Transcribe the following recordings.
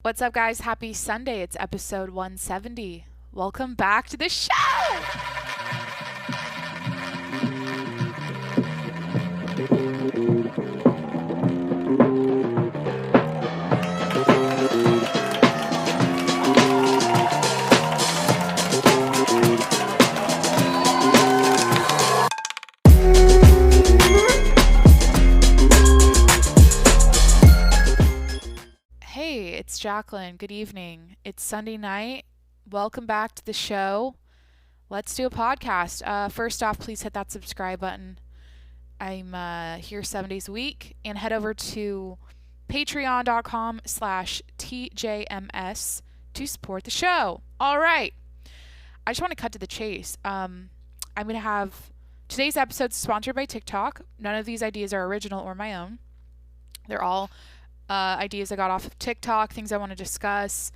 What's up, guys? Happy Sunday. It's episode 170. Welcome back to the show. Hey, it's Jacqueline. Good evening. It's Sunday night. Welcome back to the show. Let's do a podcast. First off, please hit that subscribe button. I'm here 7 days a week. And head over to patreon.com/TJMS to support the show. All right. I just want to cut to the chase. I'm going to have today's episode sponsored by TikTok. None of these ideas are original or my own. They're all ideas I got off of TikTok, things I want to discuss.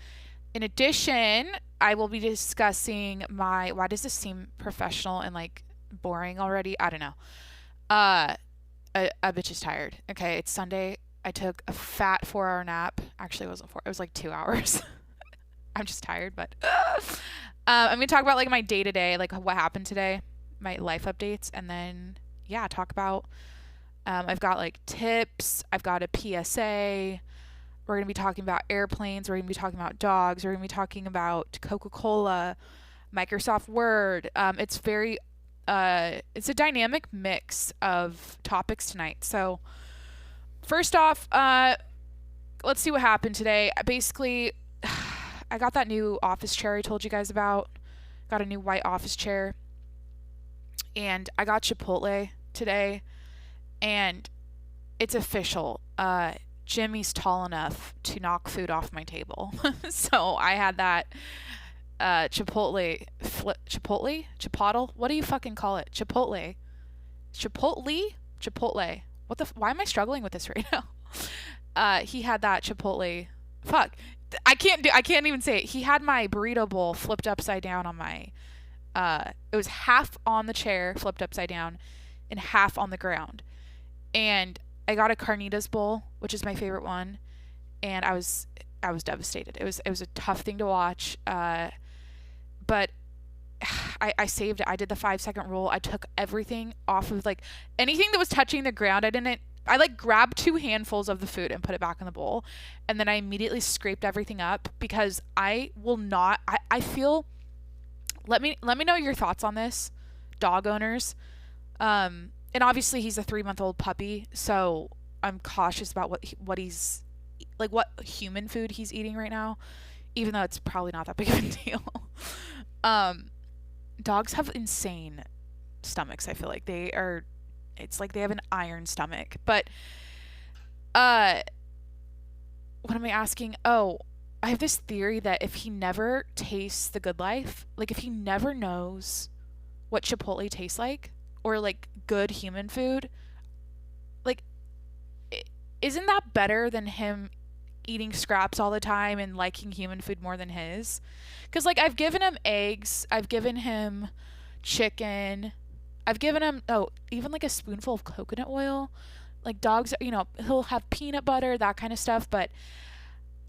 In addition, I will be discussing why does this seem professional and like boring already? I don't know. A bitch is tired. Okay, it's Sunday. I took a fat 4-hour nap. Actually, it wasn't 4. It was like 2 hours. I'm just tired, but I'm going to talk about like my day-to-day, like what happened today, my life updates, and then, yeah, talk about I've got like tips. I've got a PSA. We're going to be talking about airplanes. We're going to be talking about dogs. We're going to be talking about Coca-Cola, Microsoft Word. It's a dynamic mix of topics tonight. So first off, let's see what happened today. Basically, I got that new office chair I told you guys about. Got a new white office chair. And I got Chipotle today. And it's official. Jimmy's tall enough to knock food off my table. So I had that Chipotle. What do you fucking call it? Chipotle. Why am I struggling with this right now? He had that Chipotle. Fuck. I can't even say it. He had my burrito bowl flipped upside down on my. It was half on the chair, flipped upside down, and half on the ground. And I got a carnitas bowl, which is my favorite one, and I was devastated. It was a tough thing to watch, but I saved it. I did the 5-second rule. I took everything off of like anything that was touching the ground. I like grabbed 2 handfuls of the food and put it back in the bowl, and then I immediately scraped everything up because I will not. I feel. Let me know your thoughts on this, dog owners. And obviously he's a 3-month-old puppy, so I'm cautious about what he's like, what human food he's eating right now, even though it's probably not that big of a deal. Dogs have insane stomachs. I feel like it's like they have an iron stomach. But what am I asking? Oh, I have this theory that if he never tastes the good life, like if he never knows what Chipotle tastes like, or like good human food, like isn't that better than him eating scraps all the time and liking human food more than his? Because like I've given him eggs, I've given him chicken, I've given him even like a spoonful of coconut oil. Like dogs, he'll have peanut butter, that kind of stuff, but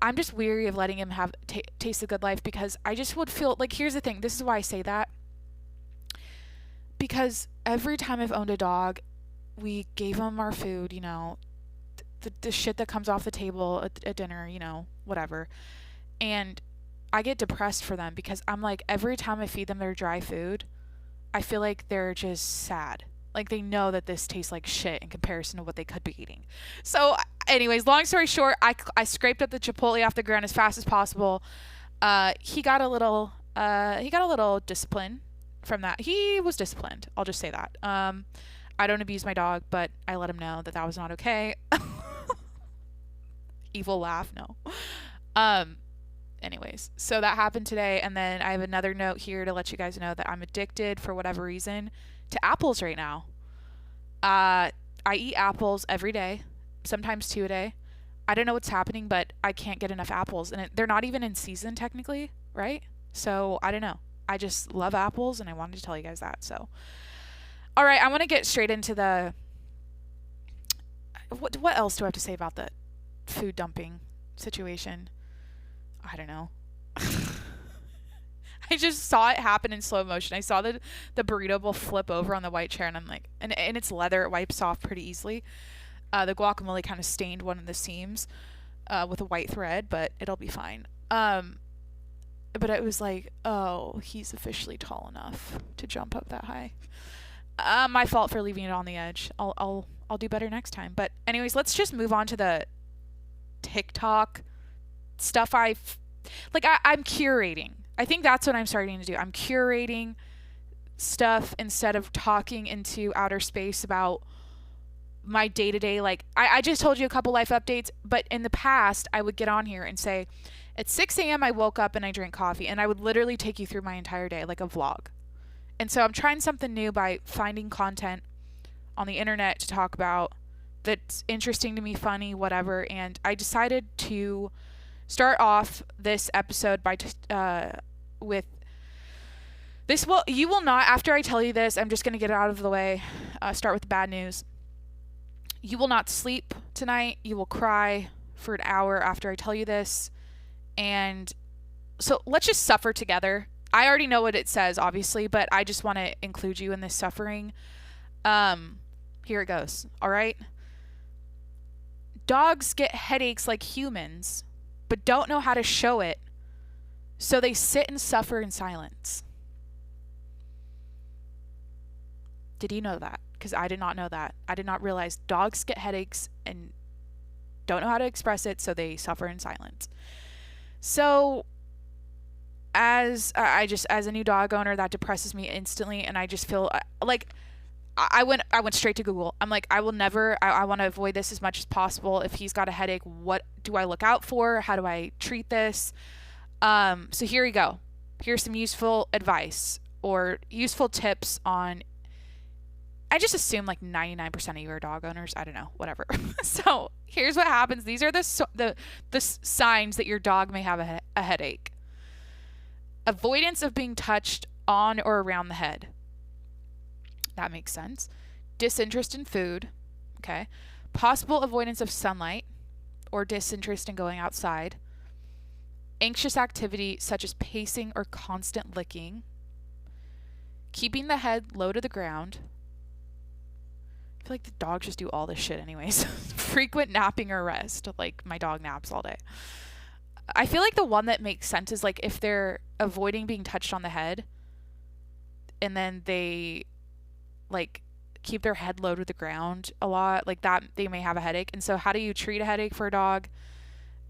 I'm just weary of letting him have taste the good life, because I just would feel like, here's the thing, this is why I say that, because every time I've owned a dog, we gave him our food, the shit that comes off the table at dinner, whatever. And I get depressed for them because I'm like, every time I feed them their dry food, I feel like they're just sad. Like they know that this tastes like shit in comparison to what they could be eating. So anyways, long story short, I scraped up the Chipotle off the ground as fast as possible. He got a little discipline from that. He was disciplined. I'll just say that. I don't abuse my dog, but I let him know that was not okay. Evil laugh, no. Anyways, so that happened today, and then I have another note here to let you guys know that I'm addicted, for whatever reason, to apples right now. I eat apples every day, sometimes 2 a day. I don't know what's happening, but I can't get enough apples, and they're not even in season technically, right? So I don't know. I just love apples, and I wanted to tell you guys that. So, all right, I want to get straight into the. What else do I have to say about the food dumping situation? I don't know. I just saw it happen in slow motion. I saw the burrito bowl flip over on the white chair, and I'm like, and it's leather, it wipes off pretty easily. The guacamole kind of stained one of the seams with a white thread, but it'll be fine. But it was like, oh, he's officially tall enough to jump up that high. My fault for leaving it on the edge. I'll do better next time. But anyways, let's just move on to the TikTok stuff. I'm curating. I think that's what I'm starting to do. I'm curating stuff instead of talking into outer space about my day-to-day. Like, I just told you a couple life updates, but in the past, I would get on here and say, at 6 a.m. I woke up and I drank coffee, and I would literally take you through my entire day, like a vlog. And so I'm trying something new by finding content on the internet to talk about that's interesting to me, funny, whatever. And I decided to start off this episode by with this. You will not, after I tell you this, I'm just going to get it out of the way, start with the bad news. You will not sleep tonight. You will cry for an hour after I tell you this. And so let's just suffer together. I already know what it says, obviously, but I just want to include you in this suffering. Here it goes. All right. Dogs get headaches like humans, but don't know how to show it. So they sit and suffer in silence. Did you know that? Because I did not know that. I did not realize dogs get headaches and don't know how to express it, so they suffer in silence. So as a new dog owner, that depresses me instantly, and I just feel like I went straight to Google. I'm like, I will never, I want to avoid this as much as possible. If he's got a headache, what do I look out for? How do I treat this? So here we go. Here's some useful advice or useful tips on, I just assume like 99% of you are dog owners. I don't know, whatever. So here's what happens. These are the signs that your dog may have a headache. Avoidance of being touched on or around the head. That makes sense. Disinterest in food. Okay. Possible avoidance of sunlight or disinterest in going outside. Anxious activity such as pacing or constant licking. Keeping the head low to the ground. I feel like the dogs just do all this shit anyways. Frequent napping or rest. Like, my dog naps all day. I feel like the one that makes sense is like if they're avoiding being touched on the head and then they like keep their head low to the ground a lot, like that, they may have a headache. And so how do you treat a headache for a dog?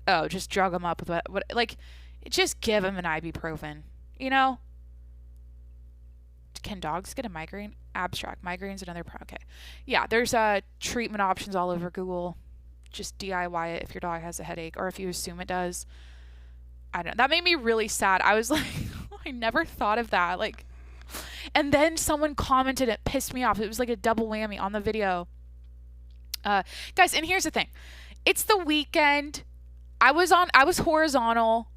Oh, just drug them up with what like, just give them an ibuprofen, you know? Can dogs get a migraine? Abstract. Migraine's another okay. Yeah, there's treatment options all over Google. Just DIY it if your dog has a headache or if you assume it does. I don't know. That made me really sad. I was like, I never thought of that. Like, and then someone commented, it pissed me off. It was like a double whammy on the video. Guys, and here's the thing. It's the weekend. I was horizontal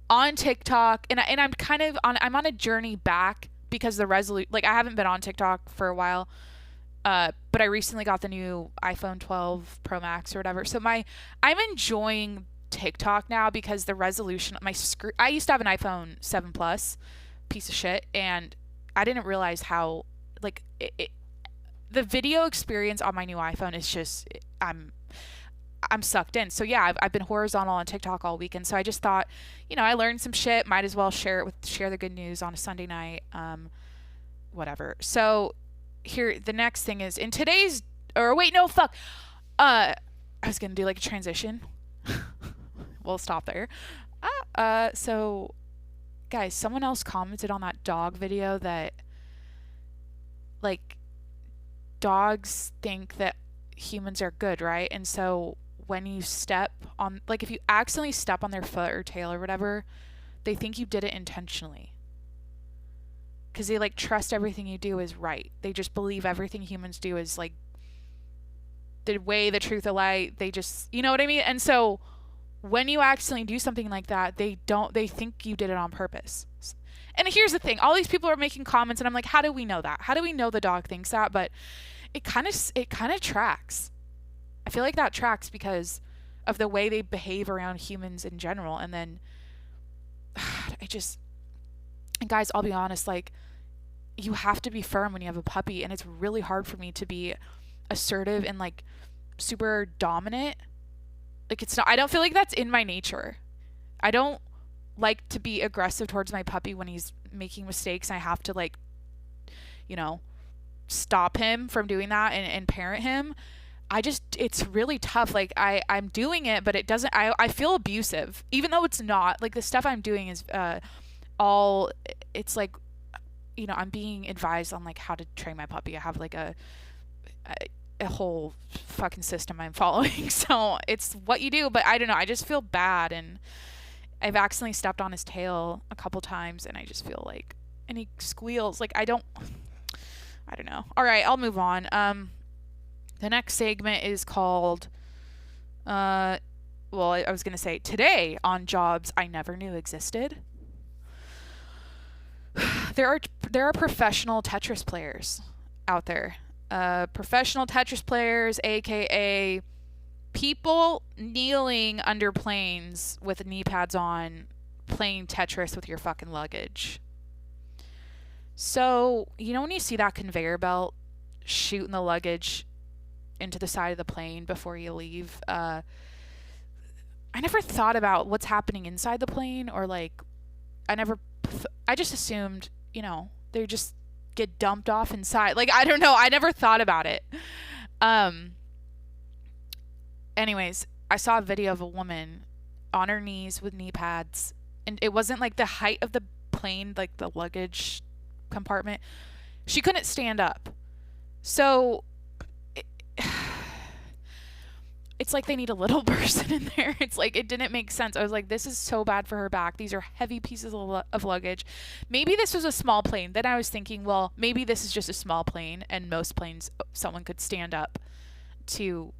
on TikTok and I'm kind of I'm on a journey back because the I haven't been on TikTok for a while. But I recently got the new iPhone 12 Pro Max or whatever. So I'm enjoying TikTok now because the resolution, I used to have an iPhone 7 Plus, piece of shit, and I didn't realize how, like, the video experience on my new iPhone is just, I'm sucked in. So yeah, I've been horizontal on TikTok all weekend. So I just thought, I learned some shit, might as well share the good news on a Sunday night, whatever. So here, the next thing is in today's, or wait, no, fuck. I was going to do like a transition. We'll stop there. So guys, someone else commented on that dog video that like dogs think that humans are good, right? And so when you step on, like if you accidentally step on their foot or tail or whatever, they think you did it intentionally. Because they like trust everything you do is right. They just believe everything humans do is like the way, the truth, the light. They just, you know what I mean? And so when you accidentally do something like that, they think you did it on purpose. And here's the thing. All these people are making comments and I'm like, how do we know that? How do we know the dog thinks that? But it kind of tracks. I feel like that tracks because of the way they behave around humans in general. And then and guys, I'll be honest, like, you have to be firm when you have a puppy, and it's really hard for me to be assertive and like super dominant. Like, it's not, I don't feel like that's in my nature. I don't like to be aggressive towards my puppy when he's making mistakes. I have to, like, you know, stop him from doing that and parent him. It's really tough. Like, I'm doing it, but it doesn't, I feel abusive, even though it's not. Like, the stuff I'm doing is all, it's like, you know, I'm being advised on like how to train my puppy. I have like a whole fucking system I'm following. So it's what you do, but I don't know. I just feel bad, and I've accidentally stepped on his tail a couple times, and I just feel like, and he squeals. Like, I don't know. All right, I'll move on. The next segment is called, I was going to say today on jobs I never knew existed. There are professional Tetris players out there. Professional Tetris players, aka people kneeling under planes with knee pads on, playing Tetris with your fucking luggage. So, you know when you see that conveyor belt shooting the luggage into the side of the plane before you leave? I never thought about what's happening inside the plane, or like, I just assumed, you know, they just get dumped off inside. Like, I don't know. I never thought about it. Anyways, I saw a video of a woman on her knees with knee pads, and it wasn't like the height of the plane, like the luggage compartment. She couldn't stand up. So it's like they need a little person in there. It's like, it didn't make sense. I was like, this is so bad for her back. These are heavy pieces of luggage. Maybe this was a small plane. Then I was thinking, well, maybe this is just a small plane, and most planes, someone could stand up to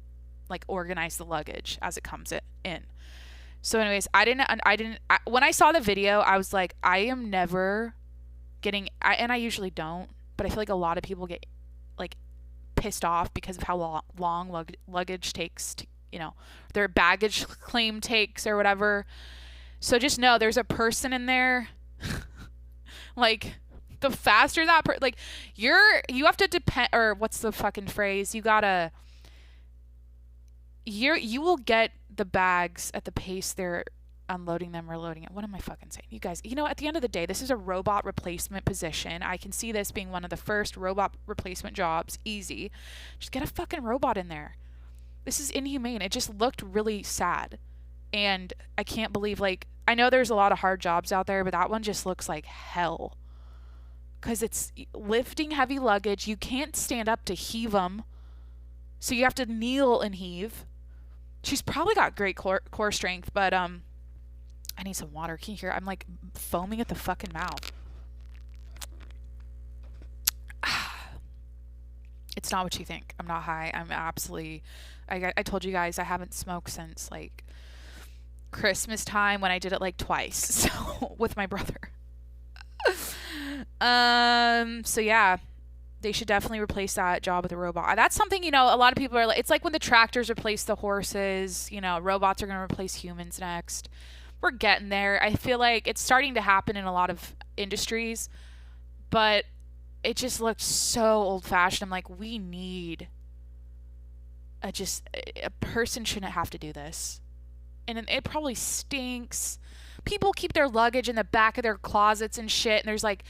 like organize the luggage as it comes in. So anyways, when I saw the video, I was like, I am never getting, and I usually don't, but I feel like a lot of people get like pissed off because of how long luggage takes to, you know, their baggage claim takes or whatever. So just know there's a person in there. Like, the faster that like, you have to depend, or what's the fucking phrase? You will get the bags at the pace they're unloading them or loading it. What am I fucking saying? You guys, you know, at the end of the day, this is a robot replacement position. I can see this being one of the first robot replacement jobs. Easy. Just get a fucking robot in there. This is inhumane. It just looked really sad. And I can't believe, like, I know there's a lot of hard jobs out there, but that one just looks like hell. Because it's lifting heavy luggage. You can't stand up to heave them. So you have to kneel and heave. She's probably got great core strength, but I need some water. Can you hear? I'm like foaming at the fucking mouth. It's not what you think. I'm not high. I'm absolutely, I told you guys I haven't smoked since like Christmas time, when I did it like twice. So with my brother. So yeah, they should definitely replace that job with a robot. That's something, you know, a lot of people are like, it's like when the tractors replace the horses, you know, robots are going to replace humans next. We're getting there. I feel like it's starting to happen in a lot of industries, but it just looks so old-fashioned. I'm like, we need a person shouldn't have to do this. And it probably stinks. People keep their luggage in the back of their closets and shit, and there's like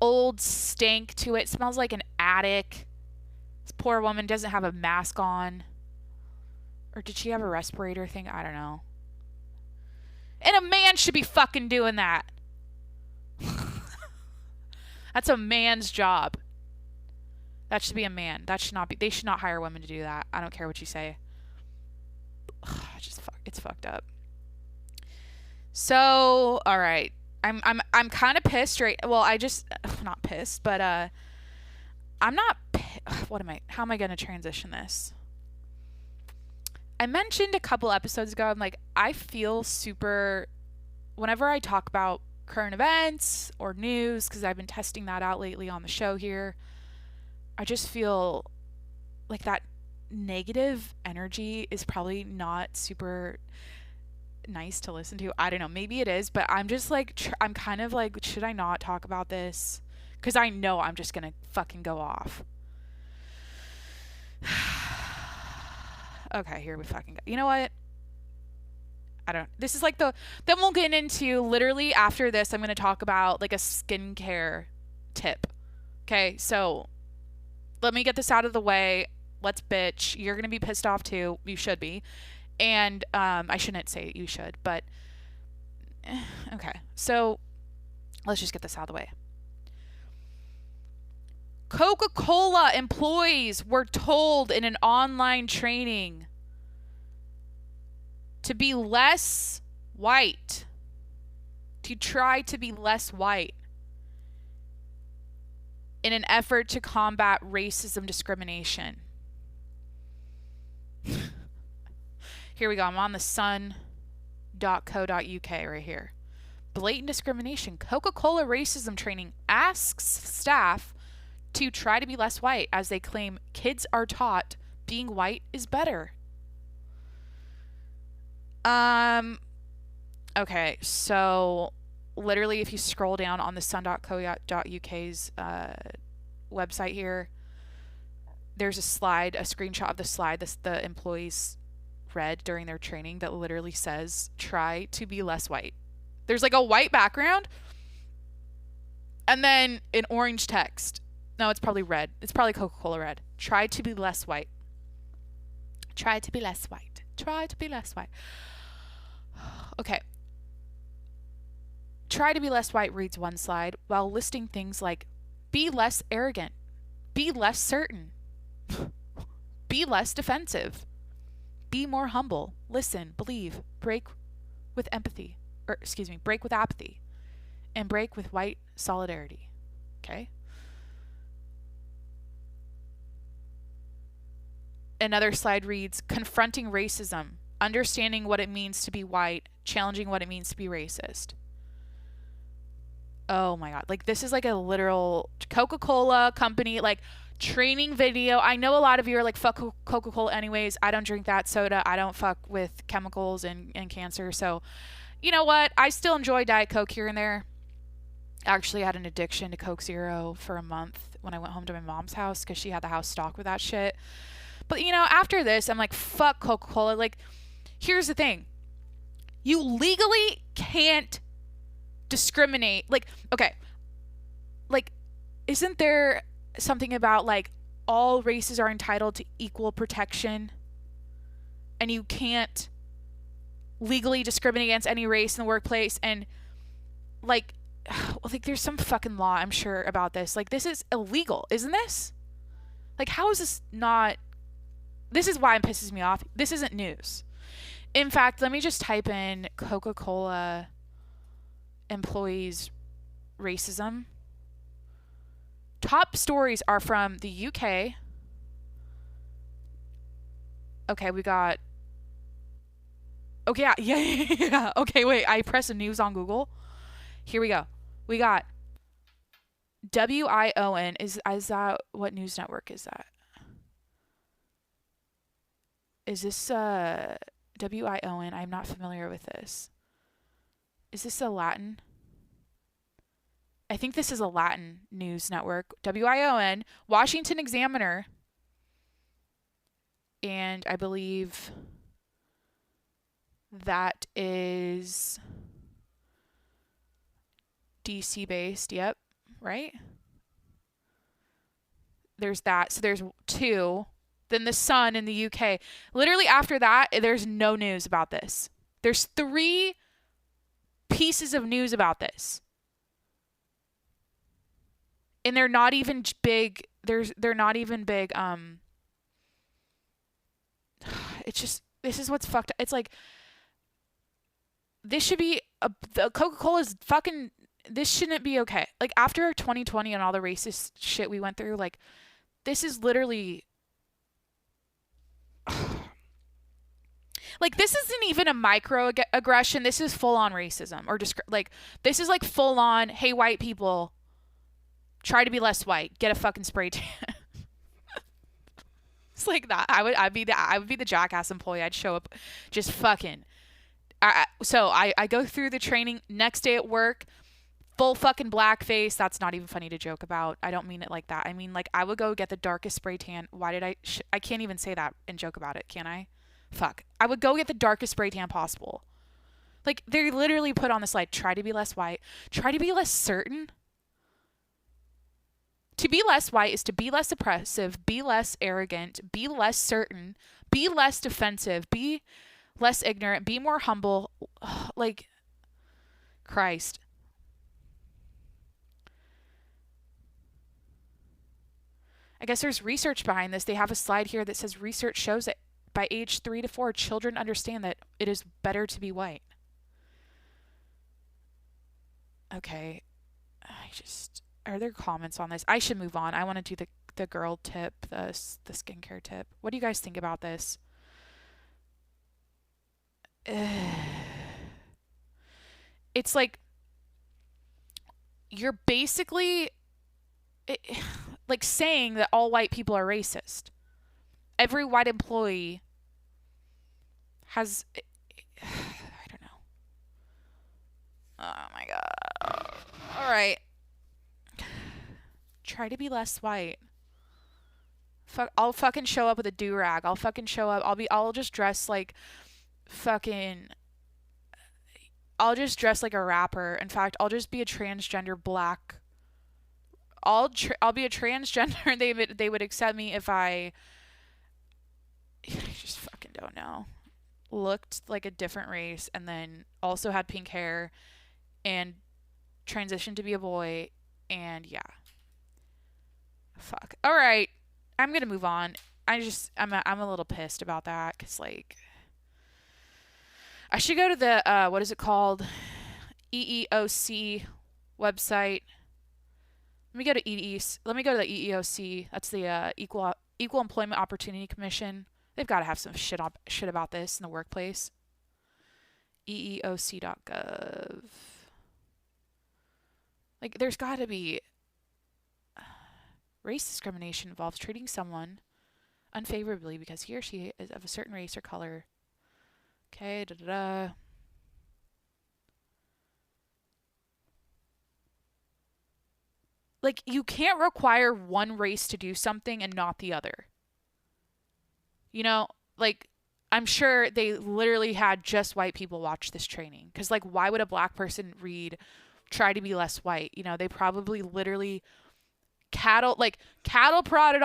old stank to it. It smells like an attic. This poor woman doesn't have a mask on. Or did she have a respirator thing? I don't know. And a man should be fucking doing that. That's a man's job. That should be a man. That should not be. They should not hire women to do that. I don't care what you say. It's fucked up. So, all right. I'm kind of pissed right. Well, not pissed, but I'm not. How am I going to transition this? I mentioned a couple episodes ago, I'm like, I feel super, whenever I talk about current events or news, because I've been testing that out lately on the show here, I just feel like that negative energy is probably not super nice to listen to. I don't know. Maybe it is, but I'm just like, I'm kind of like, should I not talk about this? Because I know I'm just going to fucking go off. Okay, here we fucking go. You know what? This is like then we'll get into, literally after this, I'm going to talk about like a skincare tip. Okay, so let me get this out of the way. Let's bitch. You're going to be pissed off too. You should be. And I shouldn't say you should, but okay. So let's just get this out of the way. Coca-Cola employees were told in an online training to be less white, to try to be less white in an effort to combat racism discrimination. Here we go. I'm on the sun.co.uk right here. Blatant discrimination. Coca-Cola racism training asks staff to try to be less white as they claim kids are taught being white is better. Okay, so literally if you scroll down on the sun.co.uk's website here, there's a screenshot of the slide the employees read during their training that literally says, try to be less white. There's like a white background and then an orange text. No, it's probably red. It's probably Coca-Cola red. Try to be less white. Try to be less white. Try to be less white. Okay. Try to be less white reads one slide while listing things like be less arrogant, be less certain, be less defensive, be more humble, listen, believe, break with apathy, and break with white solidarity. Okay? Another slide reads, confronting racism, understanding what it means to be white, challenging what it means to be racist. Oh my God. Like, this is like a literal Coca-Cola company, like, training video. I know a lot of you are like, fuck Coca-Cola anyways. I don't drink that soda. I don't fuck with chemicals and cancer. So, you know what? I still enjoy Diet Coke here and there. Actually, I had an addiction to Coke Zero for a month when I went home to my mom's house because she had the house stocked with that shit. But, you know, after this, I'm like, fuck Coca-Cola. Like, here's the thing. You legally can't discriminate. Like, okay. Like, isn't there something about, like, all races are entitled to equal protection? And you can't legally discriminate against any race in the workplace? And, like there's some fucking law, I'm sure, about this. Like, this is illegal, isn't this? Like, how is this not... This is why it pisses me off. This isn't news. In fact, let me just type in Coca-Cola employees racism. Top stories are from the UK. Okay, we got... Okay, yeah. Okay, wait, I pressed news on Google. Here we go. We got WION. Is that... What news network is that? Is this WION? I'm not familiar with this. Is this a Latin? I think this is a Latin news network. WION, Washington Examiner, and I believe that is DC based. Yep, right? There's that. So there's two. Then the Sun in the UK. Literally after that, there's no news about this. There's 3 pieces of news about this. And they're not even big. They're not even big. It's just, this is what's fucked up. It's like, this should be, the Coca-Cola's fucking, this shouldn't be okay. Like, after 2020 and all the racist shit we went through, like, this is literally... Like, this isn't even a microaggression. This is full-on racism. Or just, like, this is like full-on, hey, white people, try to be less white. Get a fucking spray tan. It's like that. I would be the jackass employee. I'd show up just fucking I go through the training. Next day at work, full fucking blackface. That's not even funny to joke about. I don't mean it like that. I mean, like, I would go get the darkest spray tan. Why did I can't even say that and joke about it, can I? Fuck. I would go get the darkest spray tan possible. Like, they literally put on the slide, try to be less white, try to be less certain. To be less white is to be less oppressive, be less arrogant, be less certain, be less defensive, be less ignorant, be more humble. Like, Christ. I guess there's research behind this. They have a slide here that says research shows that by age 3 to 4, children understand that it is better to be white. Okay. Are there comments on this? I should move on. I want to do the girl tip, the skincare tip. What do you guys think about this? It's like you're basically like saying that all white people are racist. Every white employee has I don't know. Oh my god. All right. Try to be less white. I'll fucking show up with a do-rag. I'll fucking show up. I'll just dress like fucking I'll just dress like a rapper. In fact, I'll just be a transgender black. I'll be a transgender. They would accept me if I just fucking don't know. Looked like a different race and then also had pink hair and transitioned to be a boy and yeah. Fuck. All right. I'm going to move on. I'm a little pissed about that cuz like I should go to the what is it called? EEOC website. Let me go to the EEOC. That's the Equal Employment Opportunity Commission. They've got to have some shit about this in the workplace. EEOC.gov. Like, there's got to be race discrimination involves treating someone unfavorably because he or she is of a certain race or color. Okay, Like, you can't require one race to do something and not the other. You know, like, I'm sure they literally had just white people watch this training. Because, like, why would a black person read, try to be less white? You know, they probably literally cattle prodded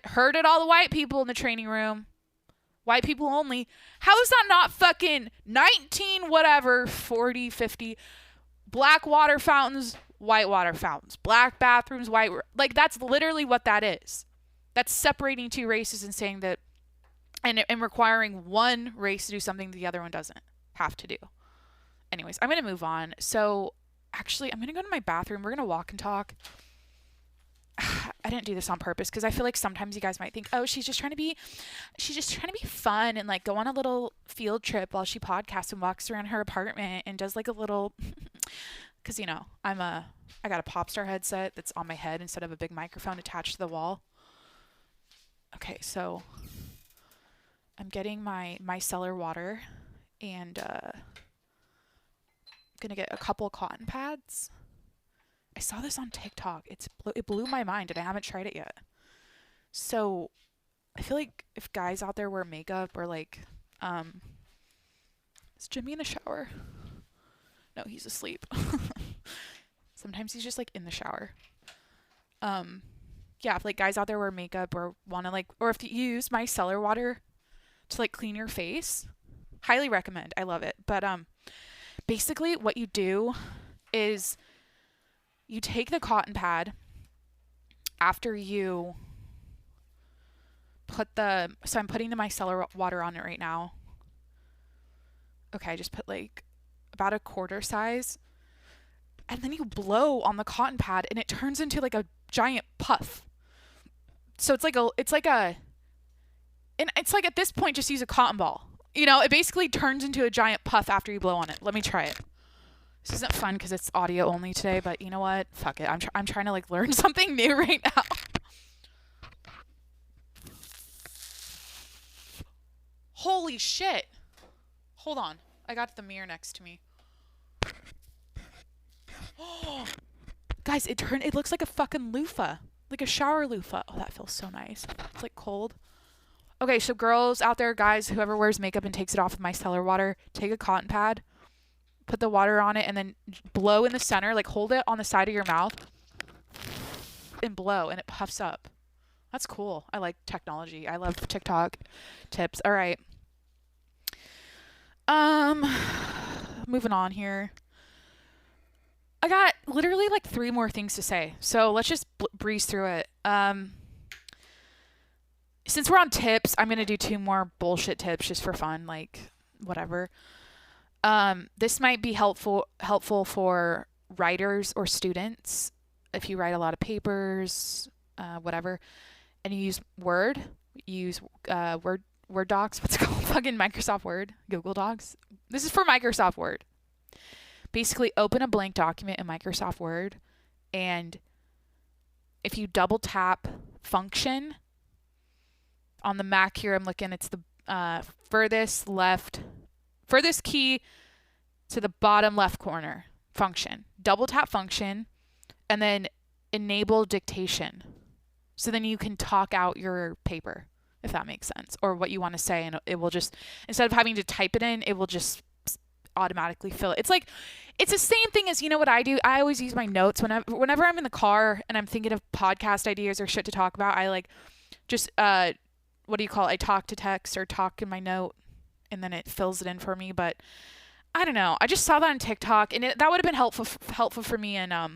herded all the white people in the training room. White people only. How is that not fucking 19 whatever, 40, 50 black water fountains, white water fountains, black bathrooms, white, like that's literally what that is. That's separating two races and saying that and requiring one race to do something the other one doesn't have to do. Anyways, I'm going to move on. So, actually, I'm going to go to my bathroom. We're going to walk and talk. I didn't do this on purpose because I feel like sometimes you guys might think, oh, she's just trying to be fun and like go on a little field trip while she podcasts and walks around her apartment and does like a little, because you know I got a pop star headset that's on my head instead of a big microphone attached to the wall. Okay, so I'm getting my micellar water and gonna get a couple cotton pads. I saw this on TikTok. It blew my mind and I haven't tried it yet. So I feel like if guys out there wear makeup or like, is Jimmy in the shower? No, he's asleep. Sometimes he's just like in the shower. Yeah, if like guys out there wear makeup or want to like, or if you use micellar water to like clean your face, highly recommend. I love it. But basically what you do is you take the cotton pad after you so I'm putting the micellar water on it right now. Okay, I just put like about a quarter size. And then you blow on the cotton pad and it turns into like a giant puff. So it's like at this point just use a cotton ball. You know, it basically turns into a giant puff after you blow on it. Let me try it. This isn't fun because it's audio only today, but you know what? Fuck it. I'm trying to like learn something new right now. Holy shit. Hold on. I got the mirror next to me. Guys, it looks like a fucking loofah. Like a shower loofah. Oh, that feels so nice. It's like cold. Okay, so girls out there, guys, whoever wears makeup and takes it off with micellar water, take a cotton pad, put the water on it, and then blow in the center. Like hold it on the side of your mouth and blow, and it puffs up. That's cool. I like technology. I love TikTok tips. All right. Moving on here. I got literally like 3 more things to say. So let's just breeze through it. Since we're on tips, I'm going to do 2 more bullshit tips just for fun, like whatever. This might be helpful for writers or students if you write a lot of papers, whatever, and you use Word, Word docs, what's it called? Fucking Microsoft Word, Google Docs. This is for Microsoft Word. Basically, open a blank document in Microsoft Word, and if you double tap function on the Mac here, I'm looking, it's the furthest key to the bottom left corner, function. Double tap function, and then enable dictation. So then you can talk out your paper, if that makes sense, or what you want to say, and it will just, instead of having to type it in, it will just automatically fill it. It's like, it's the same thing as, you know what I do? I always use my notes whenever I'm in the car and I'm thinking of podcast ideas or shit to talk about. I like just, what do you call it? I talk to text or talk in my note, and then it fills it in for me. But I don't know. I just saw that on TikTok, and that would have been helpful for me in, I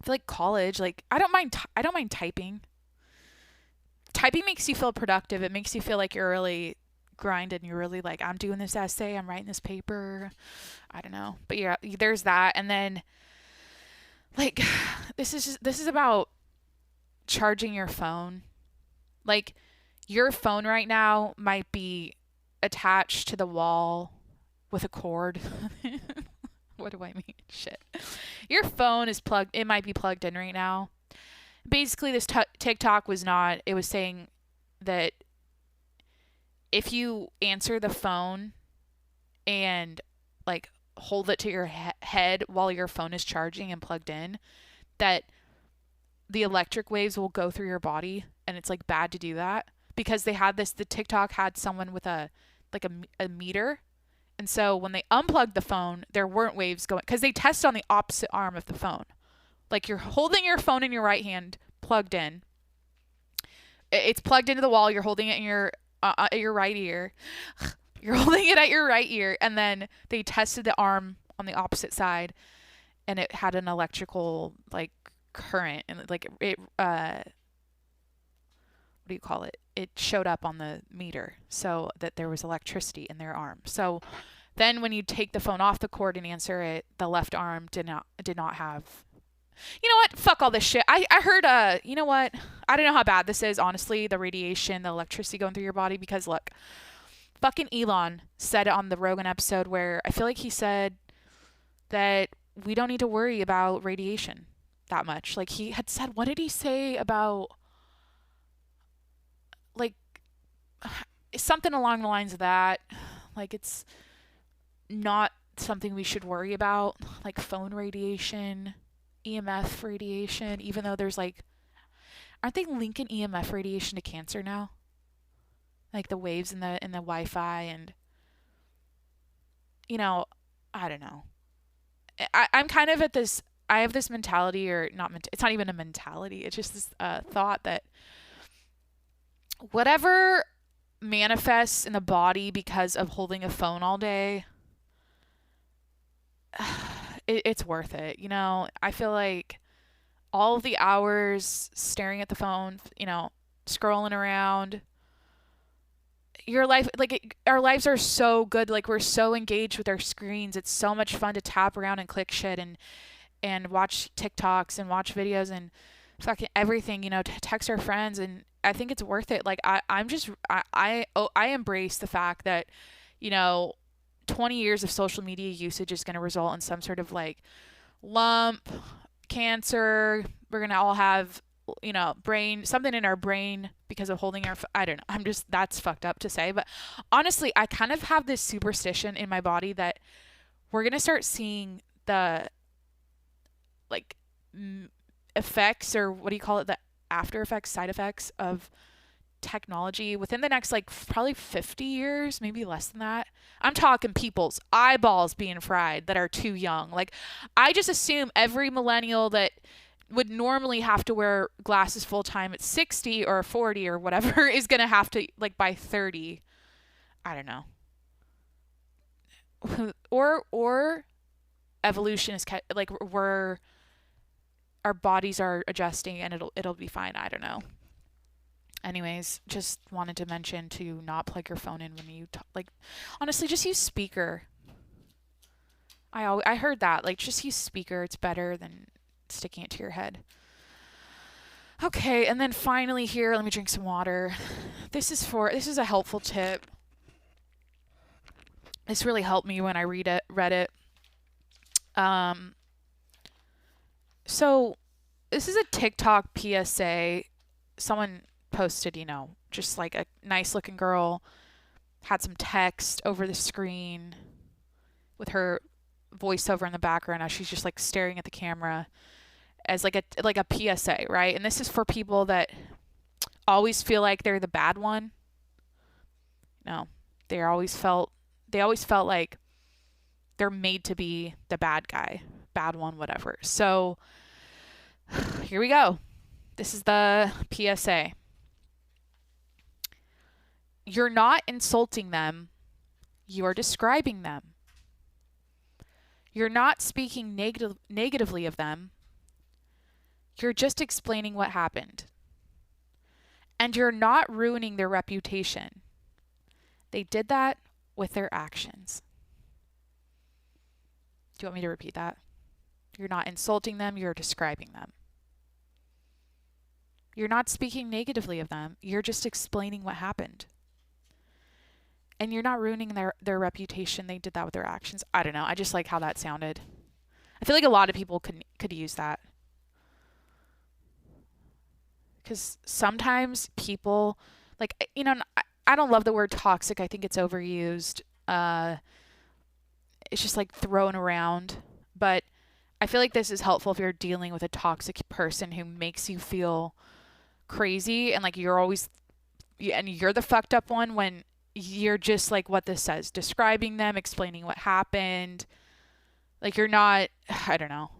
feel like college. Like, I don't mind typing. Typing makes you feel productive. It makes you feel like you're really grinding. You're really like, I'm doing this essay. I'm writing this paper. I don't know. But yeah, there's that. And then, like, this is about charging your phone. Like, your phone right now might be attached to the wall with a cord. What do I mean? Shit. Your phone is plugged. It might be plugged in right now. Basically, this TikTok was not. It was saying that if you answer the phone and like hold it to your head while your phone is charging and plugged in, that the electric waves will go through your body, and it's like bad to do that because they had this. The TikTok had someone with a meter. And so when they unplugged the phone, there weren't waves going, because they tested on the opposite arm of the phone. Like, you're holding your phone in your right hand, plugged in. It's plugged into the wall. You're holding it in your right ear. You're holding it at your right ear. And then they tested the arm on the opposite side, and it had an electrical, like, current. And, like, it, what do you call it? It showed up on the meter so that there was electricity in their arm. So then when you take the phone off the cord and answer it, the left arm did not have. You know what? Fuck all this shit. I heard, you know what? I don't know how bad this is, honestly, the radiation, the electricity going through your body, because look, fucking Elon said it on the Rogan episode where I feel like he said that we don't need to worry about radiation that much. Like, he had said, what did he say about, like, something along the lines of that. Like, it's not something we should worry about, like phone radiation, EMF radiation, even though there's like, aren't they linking EMF radiation to cancer now? Like the waves in the Wi-Fi, and you know, I don't know. I'm kind of at this, I have this mentality, or not, it's not even a mentality, it's just this thought that whatever manifests in the body because of holding a phone all day, it's worth it. You know, I feel like all of the hours staring at the phone, you know, scrolling around, your life, like, our lives are so good. Like, we're so engaged with our screens. It's so much fun to tap around and click shit and watch TikToks and watch videos and fucking everything, you know, text our friends. And I think it's worth it. Like, I embrace the fact that, you know, 20 years of social media usage is going to result in some sort of like lump, cancer. We're going to all have brain, something in our brain because of holding I don't know. That's fucked up to say, but honestly, I kind of have this superstition in my body that we're going to start seeing the like effects, or what do you call it? The after effects, side effects of technology within the next probably 50 years, maybe less than that. I'm talking people's eyeballs being fried that are too young. Like, I just assume every millennial that would normally have to wear glasses full time at 60 or 40 or whatever is going to have to, by 30. I don't know. or evolution is we're our bodies are adjusting and it'll be fine. I don't know. Anyways, just wanted to mention to not plug your phone in when you talk. Honestly, just use speaker. I heard that. Just use speaker. It's better than sticking it to your head. Okay, and then finally here, let me drink some water. This is a helpful tip. This really helped me when I read it. So this is a TikTok PSA. Someone posted, just a nice looking girl had some text over the screen with her voiceover in the background as she's just staring at the camera as a PSA, right? And this is for people that always feel like they're the bad one. No, they always felt like they're made to be the bad guy, bad one, whatever. So here we go. This is the PSA. You're not insulting them. You're describing them. You're not speaking negatively of them. You're just explaining what happened. And you're not ruining their reputation. They did that with their actions. Do you want me to repeat that? You're not insulting them. You're describing them. You're not speaking negatively of them. You're just explaining what happened. And you're not ruining their reputation. They did that with their actions. I don't know. I just like how that sounded. I feel like a lot of people could use that. Because sometimes people, I don't love the word toxic. I think it's overused. It's just thrown around. But I feel like this is helpful if you're dealing with a toxic person who makes you feel crazy and you're always, and you're the fucked up one when you're just what this says, describing them, explaining what happened. You're not, I don't know.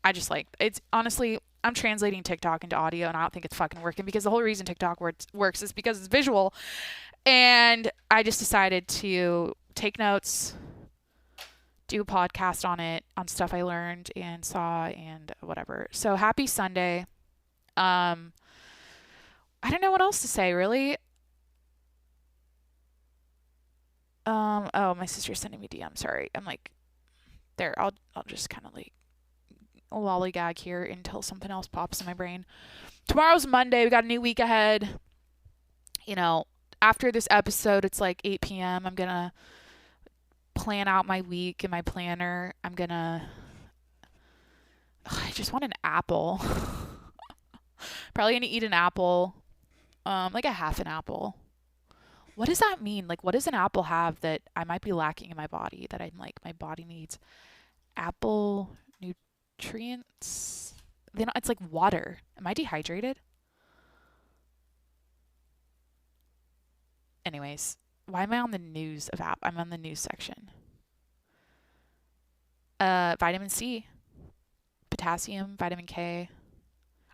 I just it's honestly, I'm translating TikTok into audio and I don't think it's fucking working because the whole reason TikTok works is because it's visual. And I just decided to take notes, do a podcast on it, on stuff I learned and saw and whatever. So happy Sunday. I don't know what else to say, really. Oh, my sister's sending me DM. Sorry. I'm there. I'll just kind of lollygag here until something else pops in my brain. Tomorrow's Monday. We got a new week ahead. After this episode, it's 8 p.m. I'm going to plan out my week in my planner. I just want an apple. Probably going to eat an apple. A half an apple. What does that mean? What does an apple have that I might be lacking in my body that I'm my body needs? Apple nutrients? It's water. Am I dehydrated? Anyways, why am I on the news of app? I'm on the news section. Vitamin C, potassium, vitamin K.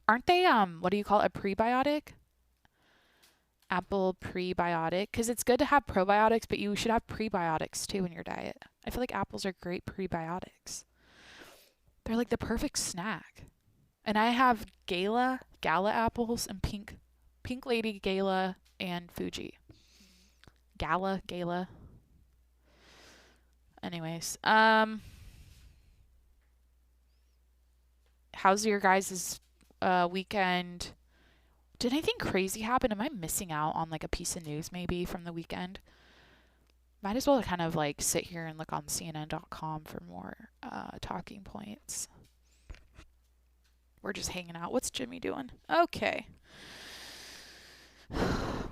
Aren't they, what do you call it? A prebiotic? Apple prebiotic, because it's good to have probiotics, but you should have prebiotics too in your diet. I feel like apples are great prebiotics. They're the perfect snack. And I have gala apples and pink lady gala and Fuji. Gala. Anyways, how's your guys' weekend? Did anything crazy happen? Am I missing out on a piece of news maybe from the weekend? Might as well kind of sit here and look on CNN.com for more talking points. We're just hanging out. What's Jimmy doing? Okay.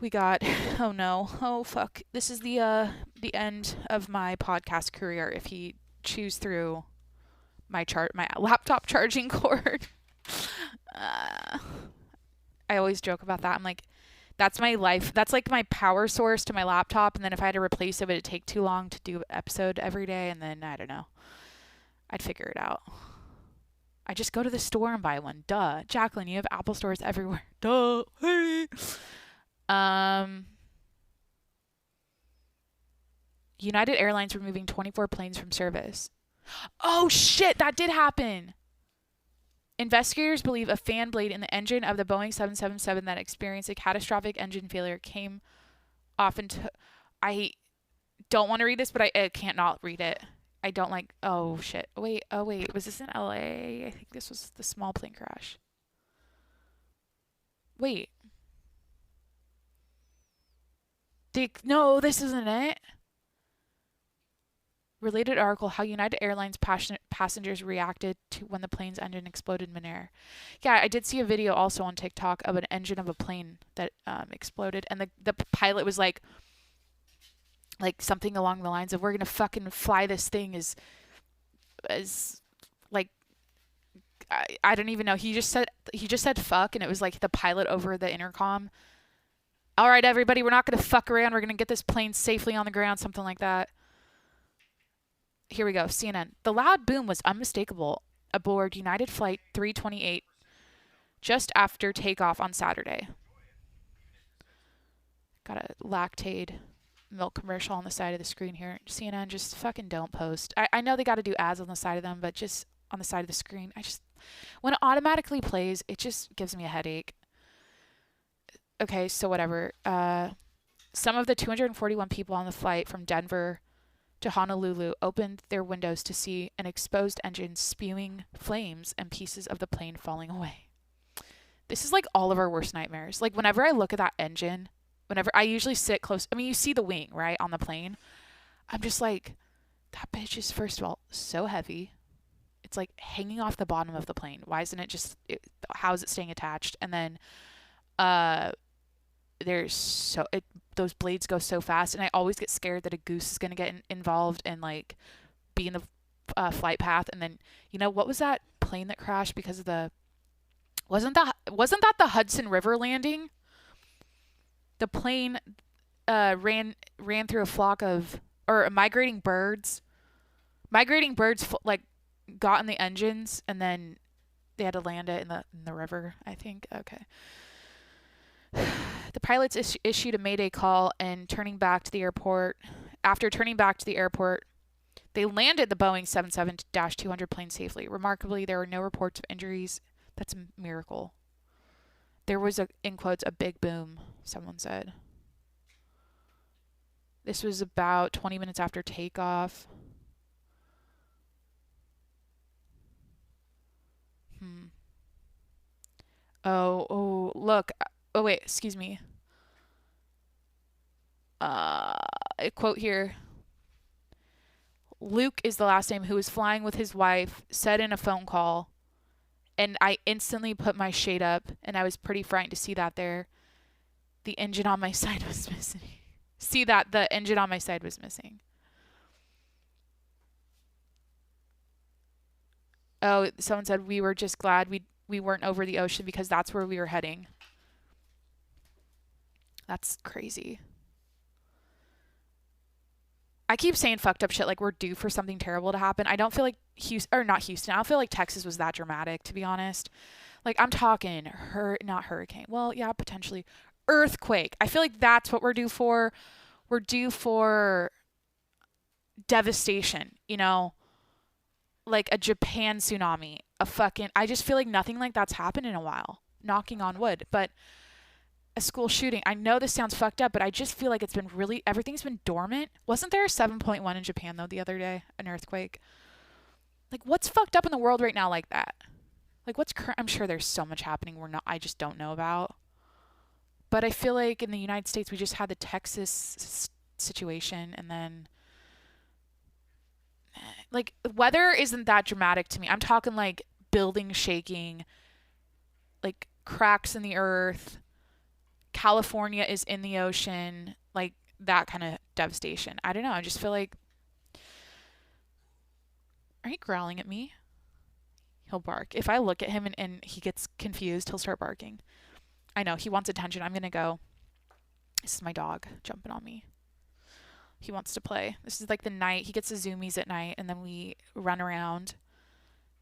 We got, oh no, oh fuck. This is the end of my podcast career if he chews through my laptop charging cord. I always joke about that. I'm like, that's my life. That's like my power source to my laptop. And then if I had to replace it, would it take too long to do an episode every day? And then I don't know. I'd figure it out. I just go to the store and buy one. Duh. Jacqueline, you have Apple stores everywhere. Duh. Hey. United Airlines removing 24 planes from service. Oh shit, that did happen. Investigators believe a fan blade in the engine of the Boeing 777 that experienced a catastrophic engine failure came off into... I don't want to read this, but I can't not read it. I don't like... Oh, shit. Wait. Was this in LA? I think this was the small plane crash. Wait. No, this isn't it. Related article, how United Airlines passengers reacted to when the plane's engine exploded midair. Yeah, I did see a video also on TikTok of an engine of a plane that exploded, and the pilot was like something along the lines of, "We're gonna fucking fly this thing as like I don't even know." He just said fuck, and it was like the pilot over the intercom. All right, everybody, we're not gonna fuck around. We're gonna get this plane safely on the ground, something like that. Here we go, CNN. The loud boom was unmistakable aboard United Flight 328 just after takeoff on Saturday. Got a Lactaid milk commercial on the side of the screen here. CNN, just fucking don't post. I know they got to do ads on the side of them, but just on the side of the screen, when it automatically plays, it just gives me a headache. Okay, so whatever. Some of the 241 people on the flight from Denver to Honolulu opened their windows to see an exposed engine spewing flames and pieces of the plane falling away. This is like all of our worst nightmares. Like whenever I look at that engine, whenever I usually sit close, I mean, you see the wing, right, on the plane. I'm just like, that bitch is, first of all, so heavy. It's like hanging off the bottom of the plane. Why isn't it just, how is it staying attached? And then those blades go so fast, and I always get scared that a goose is going to get involved and like be in the flight path. And then, what was that plane that crashed because of wasn't that the Hudson River landing? The plane ran through a flock of migrating birds. Migrating birds got in the engines, and then they had to land it in the river, I think. Okay. The pilots issued a mayday call, and after turning back to the airport, they landed the Boeing 77-200 plane safely. Remarkably, there were no reports of injuries. That's a miracle. There was in quotes, a big boom, someone said. This was about 20 minutes after takeoff. Oh, look. Oh, wait, excuse me. A quote here. Luke is the last name, who was flying with his wife, said in a phone call, and I instantly put my shade up, and I was pretty frightened to see that there. The engine on my side was missing. See that? The engine on my side was missing. Oh, someone said we were just glad we weren't over the ocean because that's where we were heading. That's crazy. I keep saying fucked up shit like we're due for something terrible to happen. I don't feel like not Houston. I don't feel like Texas was that dramatic, to be honest. Like I'm talking not hurricane. Well, yeah, potentially earthquake. I feel like that's what we're due for. We're due for devastation, like a Japan tsunami, I just feel like nothing like that's happened in a while. Knocking on wood, but a school shooting. I know this sounds fucked up, but I just feel like everything's been dormant. Wasn't there a 7.1 in Japan though the other day, an earthquake? Like what's fucked up in the world right now like that? Like I'm sure there's so much happening I just don't know about. But I feel like in the United States we just had the Texas situation, and then like weather isn't that dramatic to me. I'm talking like buildings shaking, like cracks in the earth. California is in the ocean, like that kind of devastation. I don't know. I just feel like, are you growling at me? He'll bark. If I look at him and he gets confused, he'll start barking. I know. He wants attention. I'm going to go. This is my dog jumping on me. He wants to play. This is like the night. He gets the zoomies at night, and then we run around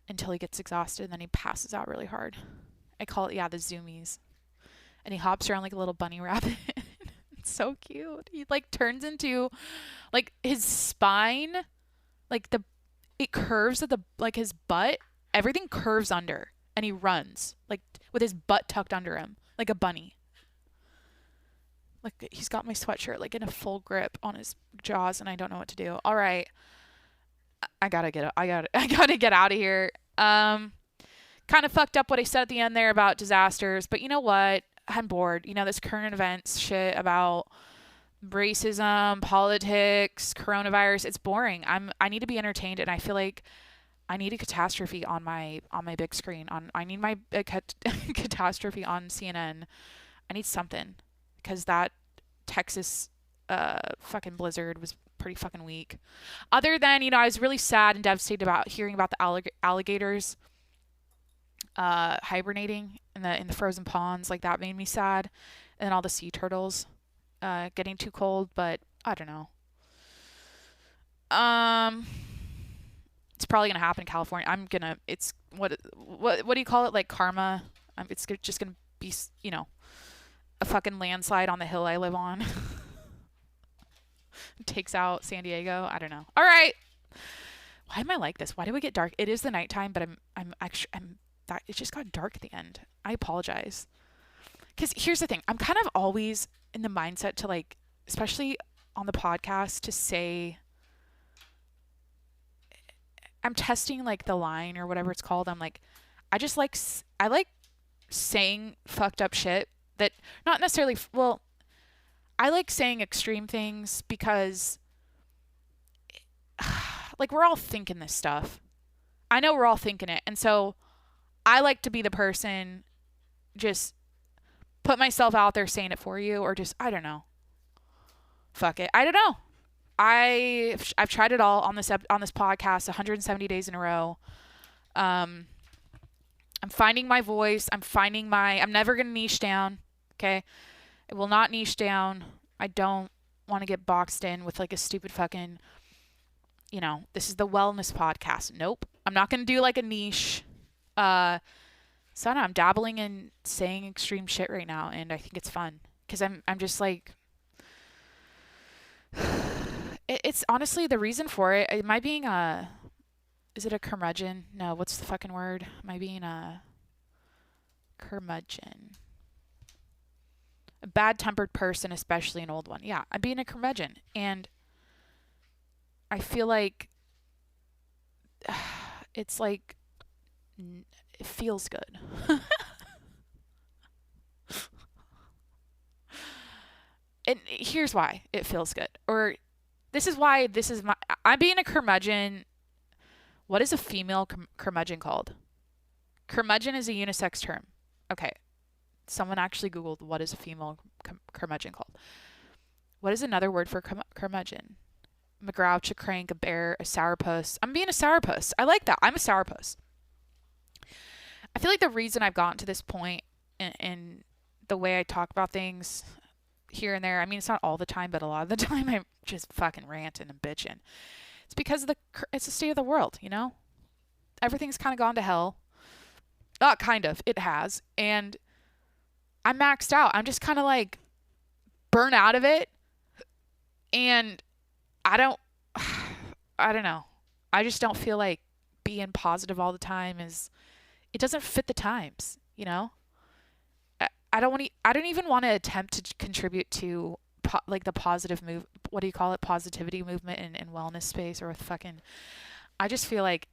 until he gets exhausted, and then he passes out really hard. I call it, the zoomies. And he hops around like a little bunny rabbit. It's so cute. He like turns into, like, his spine, like it curves at like his butt. Everything curves under, and he runs like with his butt tucked under him like a bunny. Like, he's got my sweatshirt like in a full grip on his jaws, and I don't know what to do. All right, I gotta get out of here. Kind of fucked up what I said at the end there about disasters, but you know what? I'm bored. This current events shit about racism, politics, coronavirus. It's boring. I need to be entertained, and I feel like I need a catastrophe on my big screen. I need my catastrophe on CNN. I need something, because that Texas fucking blizzard was pretty fucking weak. Other than, I was really sad and devastated about hearing about the alligators hibernating in the frozen ponds. Like, that made me sad. And all the sea turtles getting too cold, but I don't know. It's probably gonna happen in California. It's what do you call it? Like karma. It's just gonna be, a fucking landslide on the hill I live on. Takes out San Diego. I don't know. All right. Why am I like this? Why do we get dark? It is the nighttime, but it just got dark at the end. I apologize. Because here's the thing. I'm kind of always in the mindset to, like, especially on the podcast, to say, I'm testing like the line or whatever it's called. I'm like, I like saying fucked up shit that not necessarily, I like saying extreme things because like, we're all thinking this stuff. I know we're all thinking it. And so I like to be the person, just put myself out there saying it for you, or just, I don't know. Fuck it. I don't know. I've tried it all on this podcast 170 days in a row. I'm finding my voice. I'm never going to niche down. Okay. I will not niche down. I don't want to get boxed in with like a stupid fucking, this is the wellness podcast. Nope. I'm not going to do like a niche. So I don't know, I'm dabbling in saying extreme shit right now, and I think it's fun because I'm just like, it's honestly the reason for it. Am I being is it a curmudgeon? No, what's the fucking word? Am I being a curmudgeon? A bad-tempered person, especially an old one. Yeah, I'm being a curmudgeon. And I feel like it's like, it feels good. And here's why it feels good. Or this is why I'm being a curmudgeon. What is a female curmudgeon called? Curmudgeon is a unisex term. Okay. Someone actually Googled what is a female curmudgeon called. What is another word for curmudgeon? A grouch, a crank, a bear, a sourpuss. I'm being a sourpuss. I like that. I'm a sourpuss. I feel like the reason I've gotten to this point in the way I talk about things here and there, I mean, it's not all the time, but a lot of the time I'm just fucking ranting and bitching. It's because it's the state of the world, Everything's kind of gone to hell. Kind of. It has. And I'm maxed out. I'm just kind of like burnt out of it. And I don't know. I just don't feel like being positive all the time it doesn't fit the times, I don't even want to attempt to contribute to like the positive what do you call it? Positivity movement in wellness space or with fucking, I just feel like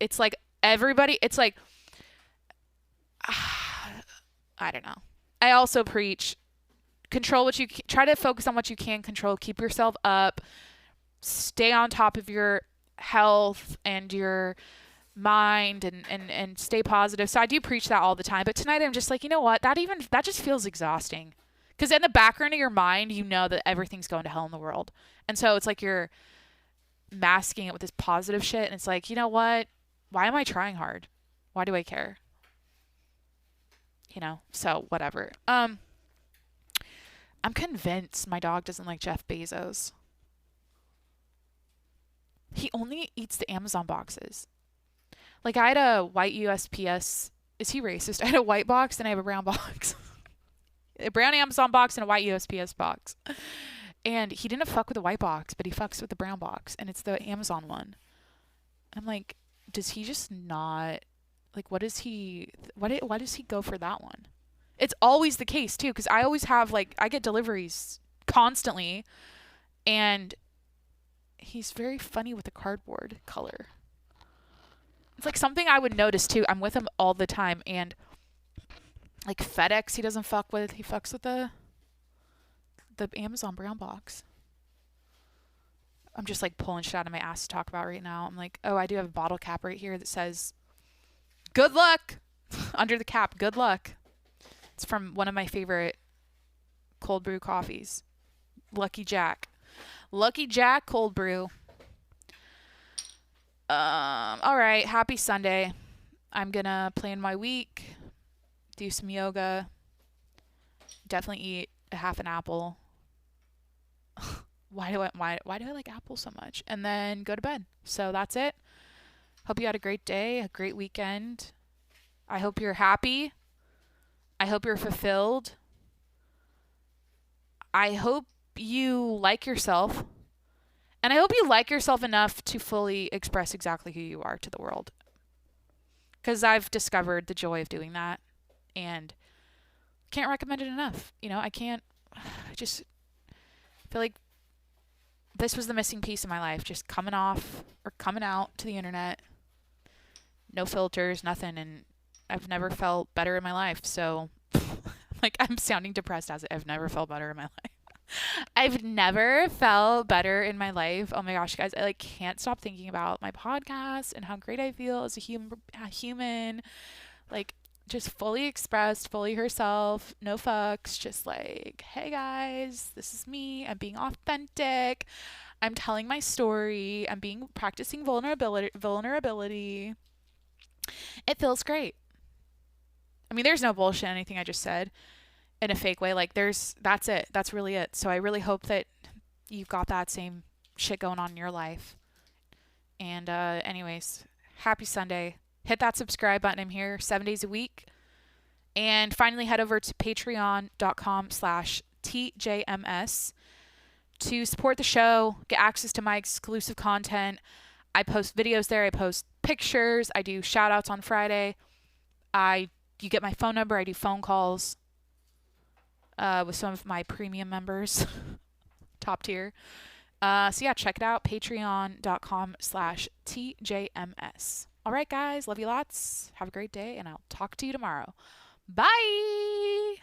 it's like everybody, it's like, I don't know. I also preach control what you try to focus on what you can control, keep yourself up, stay on top of your health and your mind and stay positive. So I do preach that all the time. But tonight I'm just like, you know what? That just feels exhausting. Because in the background of your mind, you know that everything's going to hell in the world. And so it's like you're masking it with this positive shit. And it's like, you know what? Why am I trying hard? Why do I care? So whatever. I'm convinced my dog doesn't like Jeff Bezos. He only eats the Amazon boxes. Like, I had a white USPS. Is he racist? I had a white box and I have a brown box. A brown Amazon box and a white USPS box. And he didn't fuck with the white box, but he fucks with the brown box. And it's the Amazon one. I'm like, does he just not... Like, why does he go for that one? It's always the case, too, because I always have, like, I get deliveries constantly. And he's very funny with the cardboard color. It's like something I would notice too. I'm with him all the time, and like FedEx, he doesn't fuck with. He fucks with the Amazon brown box. I'm just like pulling shit out of my ass to talk about right now. I'm like, oh, I do have a bottle cap right here that says, "Good luck." Under the cap, "Good luck." It's from one of my favorite cold brew coffees, Lucky Jack. Lucky Jack cold brew. All right. Happy Sunday. I'm gonna plan my week, do some yoga, definitely eat a half an apple. Why do I like apples so much? And then go to bed. So that's it. Hope you had a great day, a great weekend. I hope you're happy. I hope you're fulfilled. I hope you like yourself. And I hope you like yourself enough to fully express exactly who you are to the world. Because I've discovered the joy of doing that. And can't recommend it enough. I just feel like this was the missing piece in my life. Just coming off or coming out to the internet. No filters, nothing. And I've never felt better in my life. So, like, I'm sounding depressed as I've never felt better in my life. I've never felt better in my life. Oh my gosh, guys, I can't stop thinking about my podcast and how great I feel as a human, like just fully expressed, fully herself, no fucks, just like, hey guys, this is me. I'm being authentic. I'm telling my story. I'm practicing vulnerability. It feels great. I mean, there's no bullshit in anything I just said. In a fake way, that's it. That's really it. So I really hope that you've got that same shit going on in your life. And anyways, happy Sunday. Hit that subscribe button. I'm here 7 days a week. And finally head over to patreon.com/TJMS to support the show, get access to my exclusive content. I post videos there. I post pictures. I do shout outs on Friday. You get my phone number. I do phone calls. With some of my premium members, top tier. So yeah, check it out, patreon.com/TJMS. All right, guys, love you lots. Have a great day, and I'll talk to you tomorrow. Bye.